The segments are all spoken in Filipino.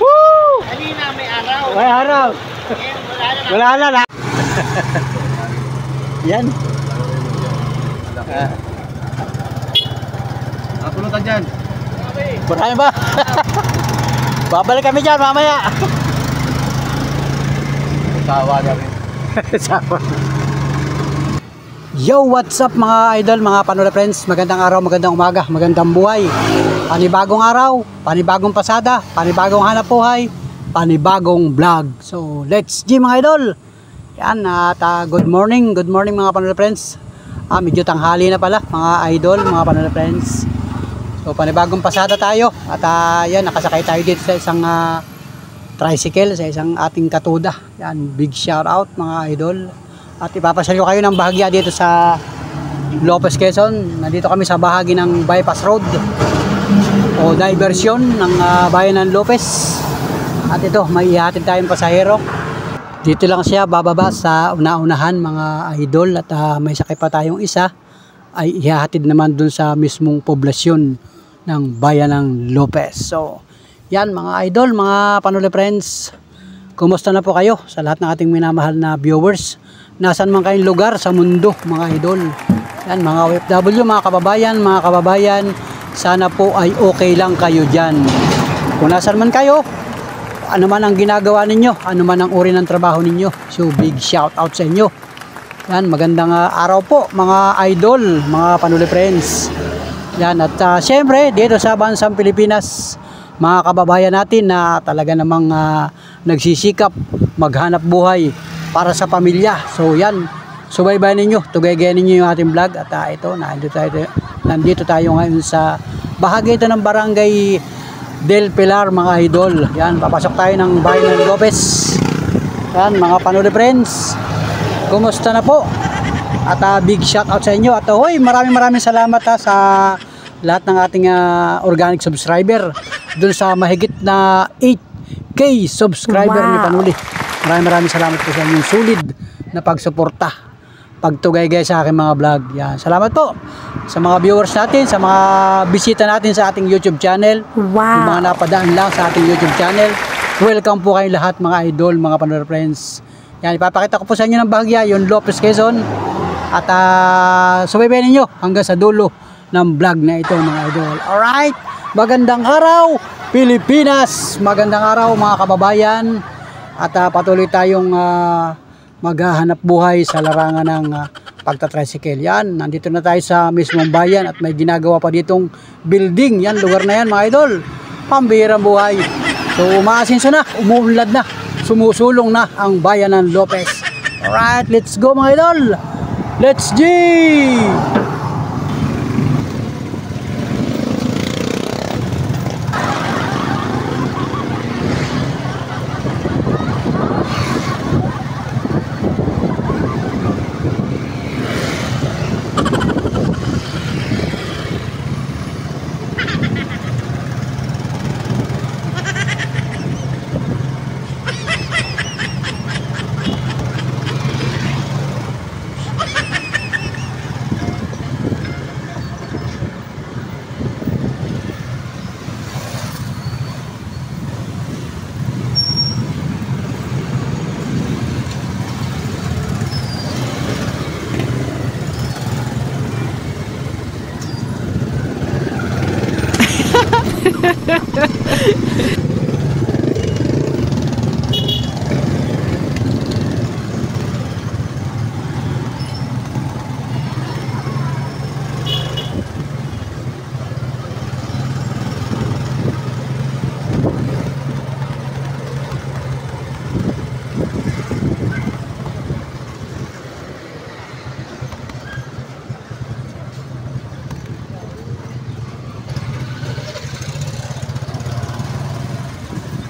Woo! Kanina may araw. May araw. Wala na. Yan. Pulutan dyan. Marami ba? Babalik kami dyan mamaya. Sawa na rin. Sawa. Yo, what's up mga idol, mga Panola friends? Magandang araw, magandang umaga, magandang buhay. Panibagong araw, panibagong pasada, panibagong hanap buhay, panibagong vlog. So, let's G mga idol. Yan, at good morning mga Panola friends. Medyo tanghali na pala mga idol, mga Panola friends. So, panibagong pasada tayo. At yan, nakasakay tayo dito sa isang tricycle, sa isang ating katuda. Yan, big shout out mga idol. At ipapasyal ko kayo ng bahagya dito sa Lopez, Quezon. Nandito kami sa bahagi ng bypass road o diversion ng bayan ng Lopez. At ito, may ihatid tayong pasahero. Dito lang siya bababa sa una-unahan mga idol. At may sakay pa tayong isa ay ihatid naman dun sa mismong poblasyon ng bayan ng Lopez. So, yan mga idol, mga Panola friends. Kumusta na po kayo sa lahat ng ating minamahal na viewers? Nasaan man kayong lugar sa mundo mga idol. Yan mga OFW, mga kababayan, sana po ay okay lang kayo dyan. Kung nasaan man kayo, ano man ang ginagawa ninyo, ano man ang uri ng trabaho ninyo, so big shout out sa inyo. Yan, magandang araw po mga idol, mga Panola friends. Yan, at syempre dito sa bansang Pilipinas, mga kababayan natin na talaga namang nagsisikap maghanap buhay para sa pamilya. So yan, subaybayan ninyo, tugaygay ninyo yung ating vlog. At ito, nandito tayo ngayon sa bahagi ito ng Barangay Del Pilar mga idol. Yan, papasok tayo ng bayan ng Lopez. Yan mga Panola friends, kumusta na po? At big shout out sa inyo. At hoy, maraming salamat sa lahat ng ating organic subscriber dun sa mahigit na 8K subscriber ni Panuli. Maraming salamat po sa inyong sulit na pagsuporta, pagtugay sa aking mga vlog. Yan, salamat po sa mga viewers natin, sa mga bisita natin sa ating YouTube channel. Yung mga napadaan lang sa ating YouTube channel. Welcome po kayong lahat mga idol, mga Panola friends. Yan, ipapakita ko po sa inyo ng bahagya yung Lopez, Quezon. At subaybayan ninyo hanggang sa dulo ng vlog na ito mga idol. Alright, magandang araw Pilipinas, magandang araw mga kababayan. At patuloy tayong maghahanap buhay sa larangan ng pagtatricycle. Yan, nandito na tayo sa mismong bayan at may ginagawa pa ditong building. Yan, lugar na yan mga idol, pambihirang buhay. So umaasinso na, umuunlad na, sumusulong na ang bayan ng Lopez. Alright, let's go mga idol. Let's G!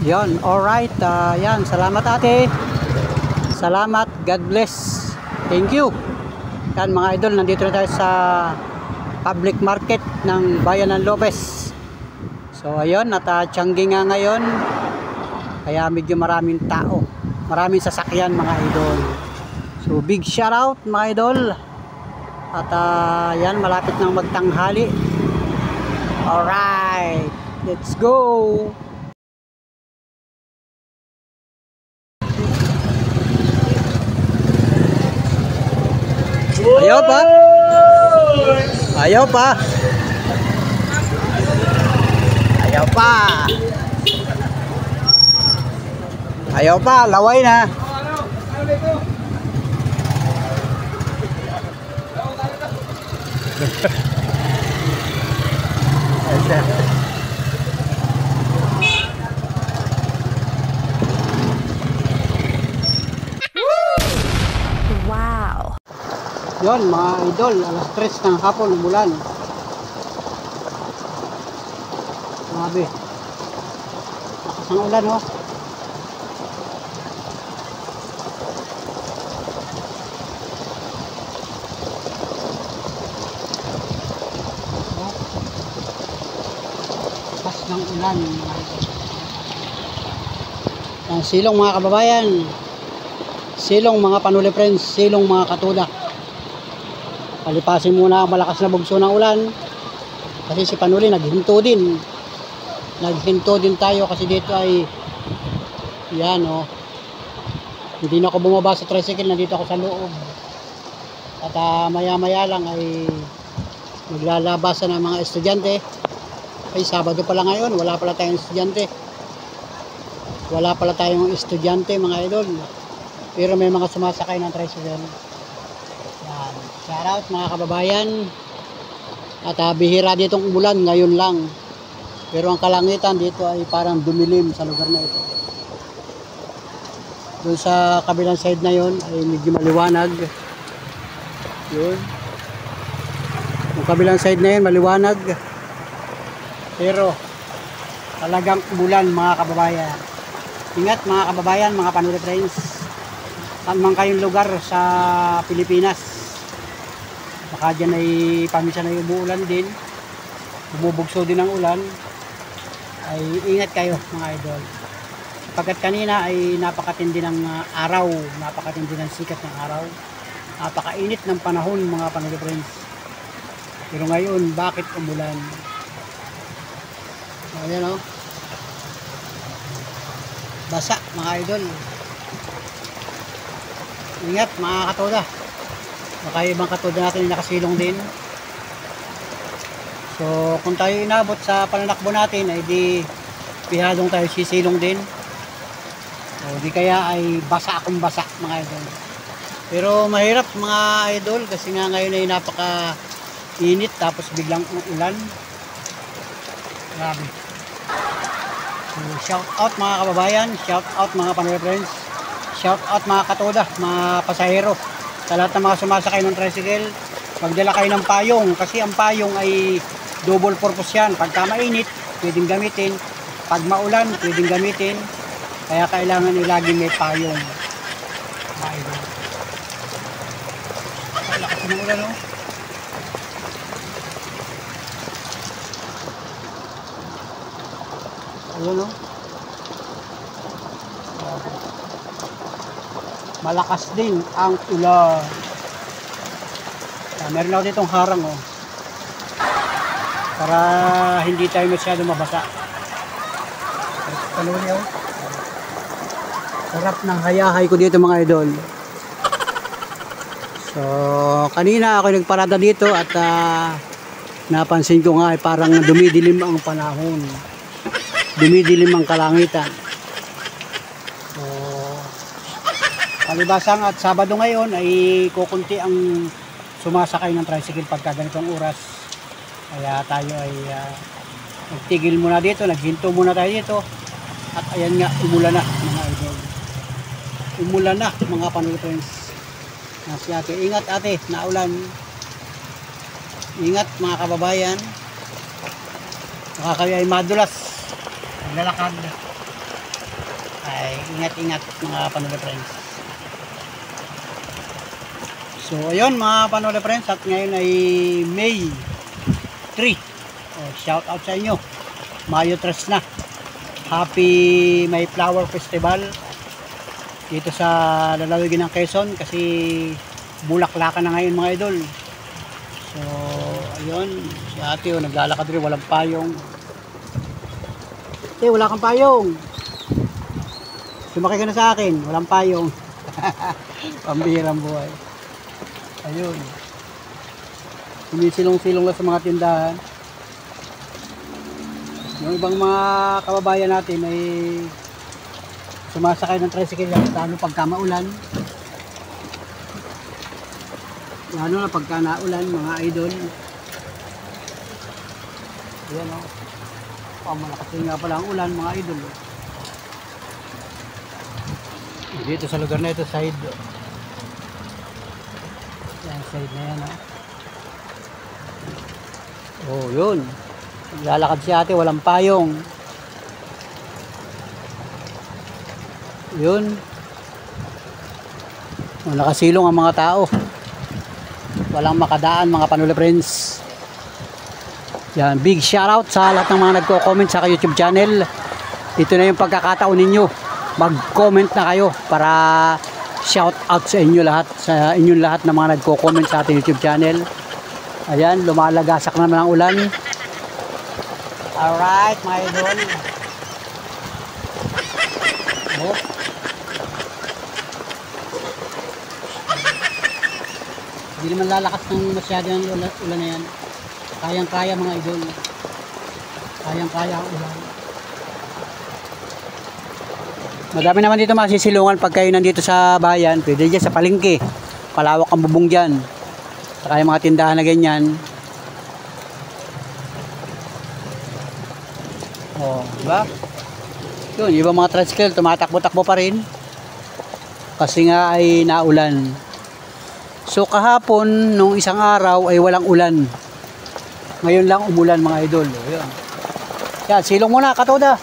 Yon, alright. Yan, salamat ate. Salamat, God bless. Thank you. Yan mga idol, nandito na tayo sa public market ng bayan ng Lopez. So ayun, at Tiangge nga ngayon. Kaya medyo maraming tao, maraming sasakyan mga idol. So big shout out mga idol. At yan, malapit nang magtanghali. Alright, let's go. Ayaw pa. Ayaw pa. Ayaw pa. Ayaw pa, laway na. Wow. Yon mga idol, alas 3 ng hapon umulan. Grabe. Lakas ng ulan, oh. Lakas ng ulan, mga idol. Ang silong mga kababayan. Silong mga panuli friends, silong mga katuda. Palipasin muna ang malakas na bugso ng ulan. Kasi si Panuli naghinto din. Naghinto din tayo kasi dito ay yan oh. Hindi na ako bumaba sa tricycle, nandito ako sa loob. At maya maya lang ay maglalabasan ng mga estudyante. Ay Sabado pala ngayon, wala pala tayong estudyante. Wala pala tayong estudyante mga idol. Pero may mga sumasakay ng tricycle. Yan. Shout out mga kababayan. At bihira ditong umulan ngayon lang. Pero ang kalangitan dito ay parang dumilim sa lugar na ito. Doon sa kabilang side na yon ay medyo maliwanag. Yun. Yung kabilang side na yun maliwanag. Pero talagang umulan mga kababayan. Ingat mga kababayan, mga panuli friends. Saan man kayong lugar sa Pilipinas, baka dyan ay paminsan ay umuulan din, bumubugso din ang ulan, ay ingat kayo mga idol. Sapagkat kanina ay napakatindi ng araw, napakatindi ng sikat ng araw, napakainit ng panahon mga panuli friends. Pero ngayon, bakit umulan? Ayan o, basa mga idol. Ingat mga katoda. Baka ibang katoda natin yung nakasilong din. So kung tayo inabot sa pananakbo natin ay di pihadong tayo sisilong din. O di kaya ay basa akong basa mga idol. Pero mahirap mga idol kasi nga ngayon ay napaka init tapos biglang uulan. Grabe. So shout out mga kababayan, shout out mga panay friends. Shout out mga katoda, mga pasahero, sa lahat ng mga sumasakay ng tricycle, magdala kayo ng payong kasi ang payong ay double purpose yan. Pagka mainit, pwedeng gamitin. Pag maulan, pwedeng gamitin. Kaya kailangan lagi may payong. Lakas ng ulan, oh. Ayun, oh. Malakas din ang ulan. Meron ako ditong harang oh. Para hindi tayo masyado mabasa. Talon niyo. Sarap ng hayahay ko dito mga idol. So kanina ako nagparada dito at napansin ko nga ay parang dumidilim ang panahon. Dumidilim ang kalangitan. Palibasang at Sabado ngayon ay kukunti ang sumasakay ng tricycle pagka ganitong oras. Kaya tayo ay nagtigil muna dito, naghinto muna tayo dito. At ayan nga, umulan na mga idol. Umulan na mga panuli friends. Si ate, ingat ate, naulan. Ingat mga kababayan. Baka kayo ay madulas. Naglalakad. Ay, ingat-ingat mga panuli friends. So ayun mga panole friends, at ngayon ay May 3. Shout out sa inyo. Mayo 3 na. Happy May Flower Festival dito sa lalawigan ng Quezon kasi bulaklakan na ngayon mga idol. So ayun, si ate naglalakad rin, walang payong. Wala kang payong. Sumakay ka na sa akin, walang payong. Pambihirang buhay. Ayun. Sinisilong-silong lang sa mga tindahan. Yung ibang mga kababayan natin ay sumasakay ng tricycle yan, lalo pagka maulan. Lalo na pagka naulan, mga idol. Ayan o. Malakas din nga pala ang ulan, mga idol. Dito sa lugar na ito, side. Yan, side na yan o. Oh, yun. Lalakad si ate, walang payong. Yun. Nakasilong ang mga tao. Walang makadaan, mga Panula friends. Yan, big shoutout sa lahat ng mga nagko-comment sa YouTube channel. Ito na yung pagkakataon ninyo. Mag-comment na kayo para shoutout sa inyo lahat, sa inyong lahat ng mga nagko-comment sa ating YouTube channel. Ayan, lumalagasak naman ang ulan. Alright, mga idol. Oh. Hindi naman lalakas ng masyado ng ulan na yan. Kayang-kaya, mga idol. Kayang-kaya ang ulan. Madami naman dito masisilungan pag kayo nandito sa bayan. Pwede dyan sa palengke. Palawak ang bubong dyan. Saka yung mga tindahan na ganyan. Oh, diba? Yun, ibang mga tricycle tumatakbo-takbo pa rin. Kasi nga ay naulan. So kahapon, nung isang araw ay walang ulan. Ngayon lang umulan, mga idol. Ayan. Yan, silong muna, katoda.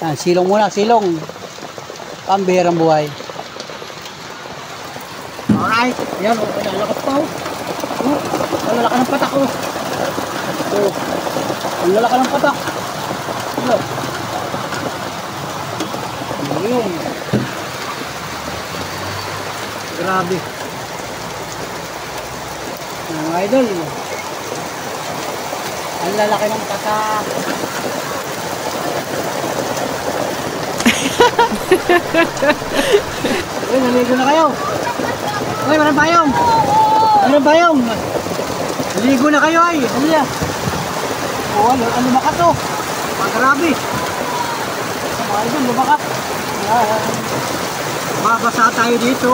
Yan, silong muna, silong. Pambihirang buhay. Alright. Yan, lalakas pa. Lalaka ng patak. Ang lalaka ng patak. Ayun. Grabe. Mga idol. Ang lalaki ng patak. Uy, naligo na kayo. Uy, marang payong. Marang payong. Naligo na kayo ay. Ano yan? Oh, lumakat to. Grabe. Mga idol, lumakat. Babasa tayo dito.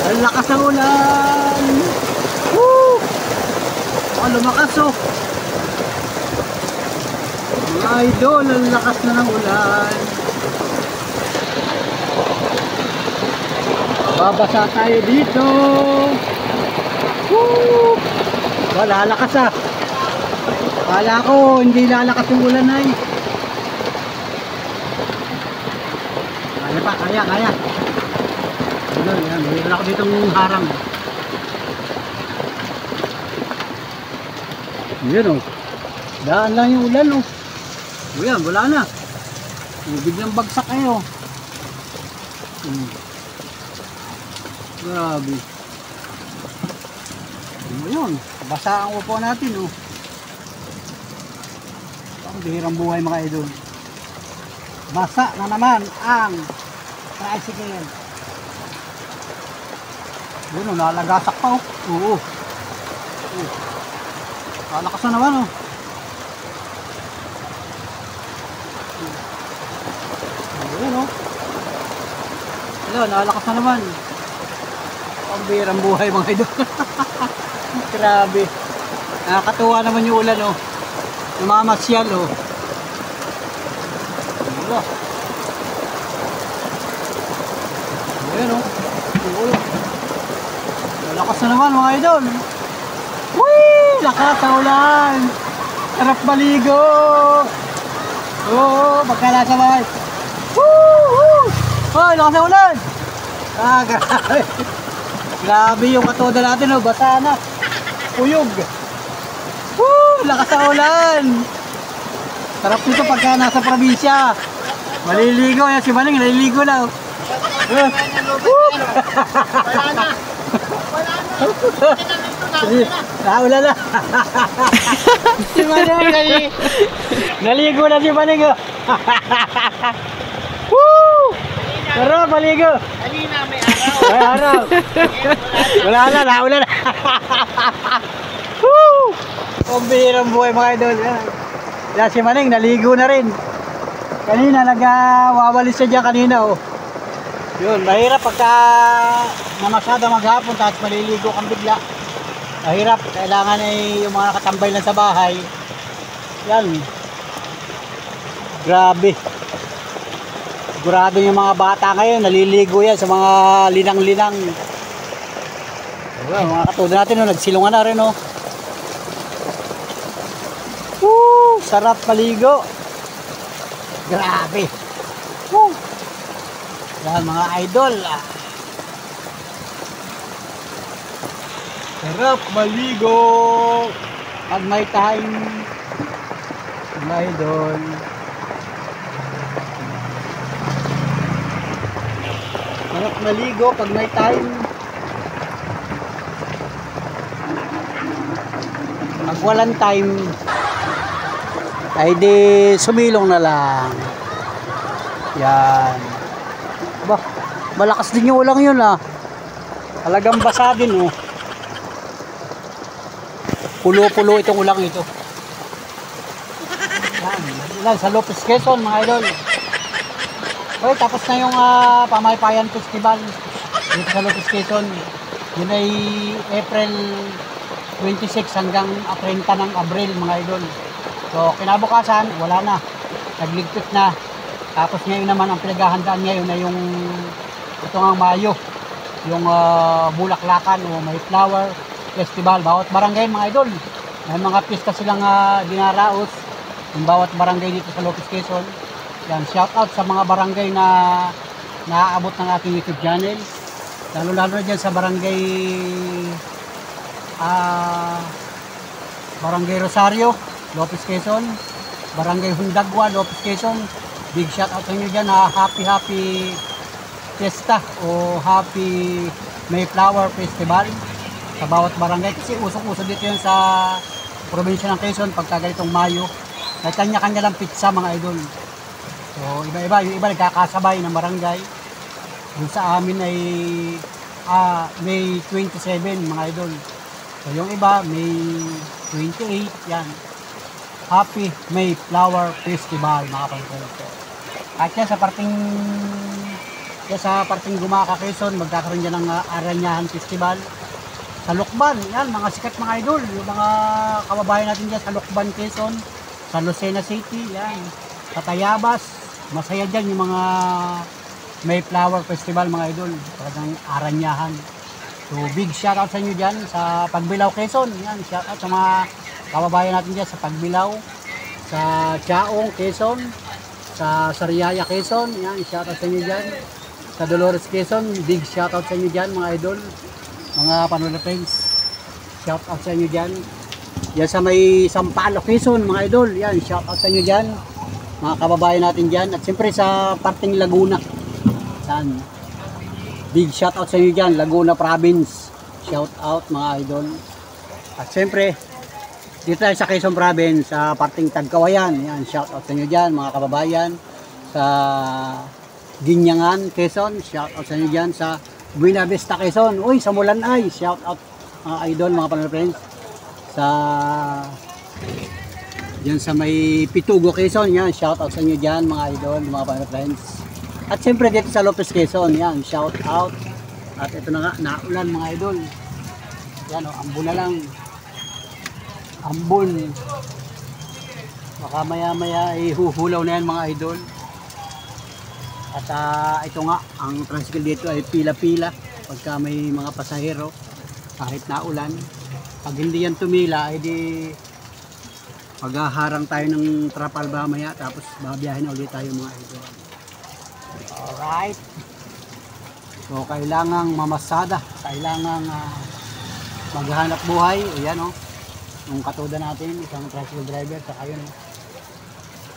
Ang lakas ng ulan. Woo! Lumakas oh. Mga idol, ang lakas na ng ulan. Babasa tayo dito. Woo! Wala, lakas ah. Kala ko hindi lalakas yung ulan ay. Kaya pa, kaya. Yan, mayroon ako ditong harang. Yan o. Daan lang yung ulan o. Yan, wala na. Biglang bagsak kayo. Grabe. Ayun, basa ang upo natin o. Ang bihirang buhay, mga idol. Basa na naman ang tricycle. Yun o, nalagasak pa o. Oo. Nalakas na naman o. Ayun o. Ayun, nalakas na naman. Ang bihirang buhay, mga idol. Grabe. Nakakatuwa naman yung ulan o. Namamasyal o. Wala. Ayan o. Lakas na naman, mga idol. Whee! Lakas sa ulan. Sarap maligo. Oo, magkalasa ba? Woo! Hoy, lakas na ulan. Grabe. Grabe yung katoda natin o. Basa na. Uyog. Woo! Lakas sa ulan. Sarap nito pagka nasa probinsya. Maliligo. Yan si Maning, naliligo na. Wala na. Wala na. Si Maning, naligo na si Maning. Woo! Sarap, maligo. Halinaw. may araw. Ay, araw. Wala na, nauna na. Woo! Ang bihirang buhay mga idol. Yan si Maneng, naligo na rin. Kanina, nag-wawalis siya dyan kanina. Oh. Yun, mahirap pagka namasada maghapon tapos maliligo kang bigla. Mahirap, kailangan ay yung mga nakatambay lang sa bahay. Yan. Grabe. Sigurado yung mga bata ngayon, naliligo yan sa mga linang-linang. Diba, mga katulad natin, no, nagsilungan na rin. Oh. Woo! Sarap maligo. Grabe. Woo! Yan mga idol. Sarap maligo. Pag may time. Mga idol. Sarap maligo pag may time. Pag walang time, ay di sumilong na lang. Yan. Bah, malakas din yung ulang yun ah. Talagang basa din oh. Pulo-pulo itong ulang ito. Yan, sa Lopez Quezon mga idol. Okay, tapos na yung Pamaypayan Festival dito sa Lopez Quezon. Yun ay April 26 hanggang 30 ng Abril mga idol. So kinabukasan, wala na. Nagligpit na. Tapos ngayon naman ang pinaghahandaan ngayon ay yung ito nga Mayo. Yung Bulaklakan o May Flower Festival. Bawat barangay mga idol. May mga pista silang dinaraos. Yung bawat barangay dito sa Lopez Quezon. Yan, shout out sa mga barangay na naaabot ng ating YouTube channel. Lalo-lalo na dyan sa barangay Barangay Rosario, Lopez Quezon, Barangay Hundagwa, Lopez Quezon. Big shout out sa inyo dyan. Happy Fiesta o Happy Mayflower Festival sa bawat barangay. Kasi usok-uso dito yan sa probinsya ng Quezon pagka ganitong Mayo. May kanya-kanya lang pizza mga idol. So iba-iba, yung iba nagkakasabay ng barangay. Yung sa amin ay May 27 mga idol. So yung iba May 28 yan. Happy Mayflower Festival mga pagkakas. At yan sa parting Gumaka Quezon, magkakaroon dyan ng Aranyahan Festival. Sa Lukban, yan mga sikat mga idol. Yung mga kababayan natin dyan sa Lukban Quezon, sa Lucena City, yan. Sa Tayabas, masaya dyan yung mga Mayflower Festival mga idol. Talagang Aranyahan. So big shout out sa inyo dyan sa Pagbilao Quezon. Yan, shout out sa mga kababayan natin dyan sa Pagbilao, sa Chaong Quezon, sa Sariaya Quezon. Yan, shout out sa inyo dyan. Sa Dolores Quezon, big shout out sa inyo dyan mga idol. Mga Panola friends, shout out sa inyo dyan. Yan sa may Sampaloc Quezon mga idol. Yan, shout out sa inyo dyan. Mga kababayan natin dyan. At siyempre sa parting Laguna. Yan. Big shout out sa inyo dyan, Laguna Province. Shout out mga idol. At siyempre, dito tayo sa Quezon Province, sa parting Tagkawayan. Yan, shout out sa inyo dyan mga kababayan. Sa Ginyangan, Quezon, shout out sa inyo dyan. Sa Buena Vista, Quezon. Uy, sa Mulanay, shout out mga idol, mga Panola friends. Sa yan sa may Pitugo, Quezon. Yan, shout out sa inyo dyan mga idol, mga Panola friends. At siyempre dito sa Lopez Quezon, yan, shout out. At ito na nga, naulan mga idol. Yan o, ambon na lang. Ambon. Baka maya-maya ay huhulaw na yan mga idol. At ito nga, ang tricycle dito ay pila-pila. Pagka may mga pasahero, kahit naulan. Pag hindi yan tumila, ay di maghaharang tayo ng trapal ba maya. Tapos babiyahin ulit tayo mga idol. Alright. So kailangang mamasada, kailangang maghanap buhay. Ayan o, yung katuda natin, isang tricycle driver, saka yun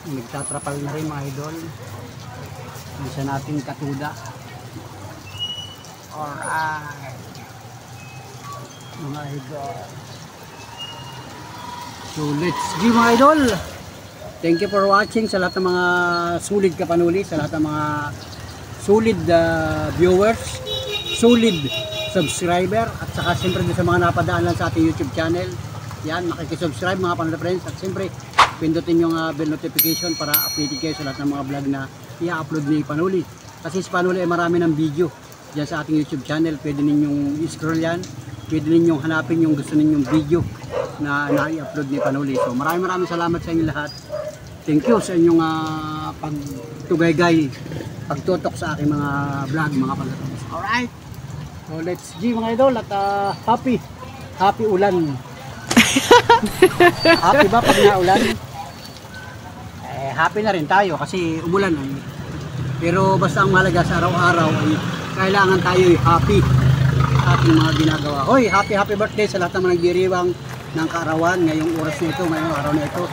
nagtatrapal na rin mga idol. Isa natin katuda. Alright mga idol. So let's go mga idol. Thank you for watching sa lahat ng mga sulit kapanuli, sa lahat ng mga sulit viewers. solid subscriber at saka siyempre sa mga napadaan lang sa ating YouTube channel. Yan, makikisubscribe mga Panuli Friends at siyempre pindutin yung bell notification para updated kayo sa lahat ng mga vlog na i-upload ni Panuli. Kasi si Panuli ay marami ng video dyan sa ating YouTube channel. Pwede ninyong i-scroll yan, pwede ninyong hanapin yung gusto ninyong video na i-upload ni Panuli. So maraming salamat sa inyo lahat. Thank you sa inyong pagtugaygay, pagtutok sa aking mga vlog mga Panuli Friends. Alright, so let's G mga idol at happy ulan. Happy ba pag naulan? Happy na rin tayo kasi umulan. Pero basta ang mahalaga sa araw-araw ay kailangan tayo happy sa ating mga ginagawa. Hoy, happy birthday sa lahat ng mga nagdiriwang ng kaarawan ngayong oras na ito, ngayong araw na ito.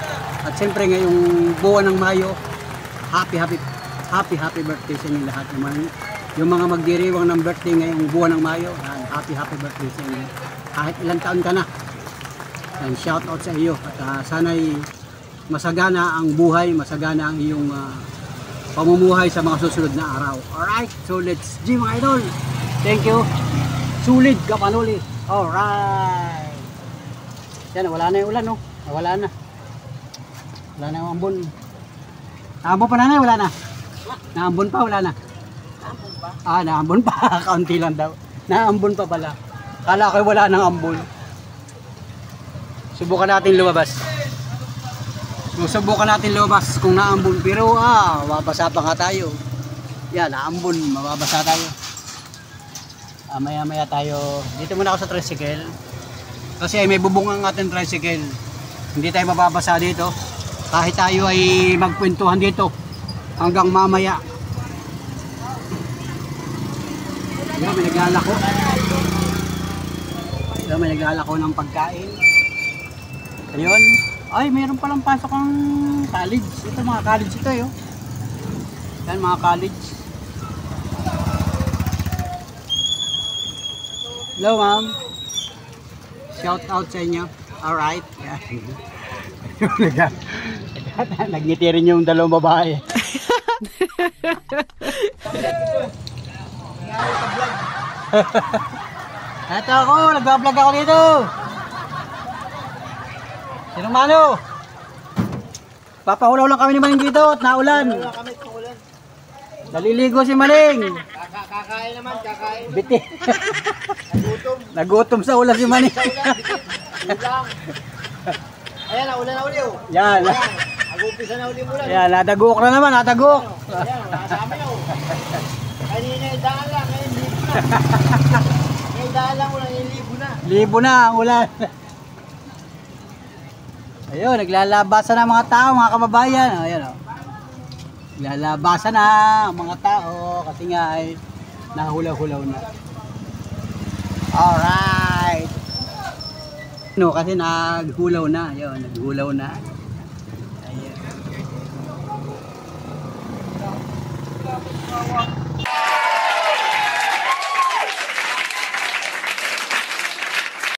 At siyempre ngayong buwan ng Mayo, happy birthday sa inyo lahat. Yung mga magdiriwang ng birthday ngayong buwan ng Mayo, happy birthday sa inyo. Kahit ilang taon ka na. And shout out sa iyo at sana'y masagana ang buhay, masagana ang iyong pamumuhay sa mga susunod na araw. Alright, so let's G mga idol. Thank you. Sulit ka Panuli. Alright. Yan, wala na yung ulan no. Wala na. Wala na yung ambon. Naambon pa nanay, wala na. Naambon pa, wala na. Naambon pa? Naambon pa. Kaunti lang daw. Naambon pa pala. Kala ko wala nang ambon. Subukan natin lumabas. Subukan natin lumabas kung naambon. Pero mababasa pa nga tayo. Yan, naambon, mababasa tayo. Maya tayo. Dito muna ako sa tricycle. Kasi may bubong ang ating tricycle. Hindi tayo mababasa dito. Kahit tayo ay magkwentuhan dito hanggang mamaya. Yan, may naglalako. Yan, may naglalako ng pagkain. Ayun. Ay, mayroon palang pasok ang college. Ito mga college ito yun. Yan mga college. Hello ma'am. Shout out sa inyo. Alright. Yeah. Nagngiti rin yung dalawang babae. Ito ako, nagbablog ako dito. Sinong mano? Papahulaw lang kami ni Maling dito at naulan. Naliligo si Maling. Kakain naman, kakain. Biti. Nagutom. Nagutom sa ulan si Maling. Ulang. Ayan, naulan na uli oh. Yan. Nag-umpisa na uli ulan. Yan, nadagok na naman, nadagok. Ayan, nakasama na oh. Kanina yung daan lang, ngayon libo na. Ngayon daan lang ulan, yung libo na. Libo na ang ulan. Ayun, naglalabasan na mga tao, mga kababayan. Ayun oh. Naglalabasan na ang mga tao kasi nga ay nahulaw-hulaw na. Alright. No, kasi naghulaw na. Ayun, naghulaw na.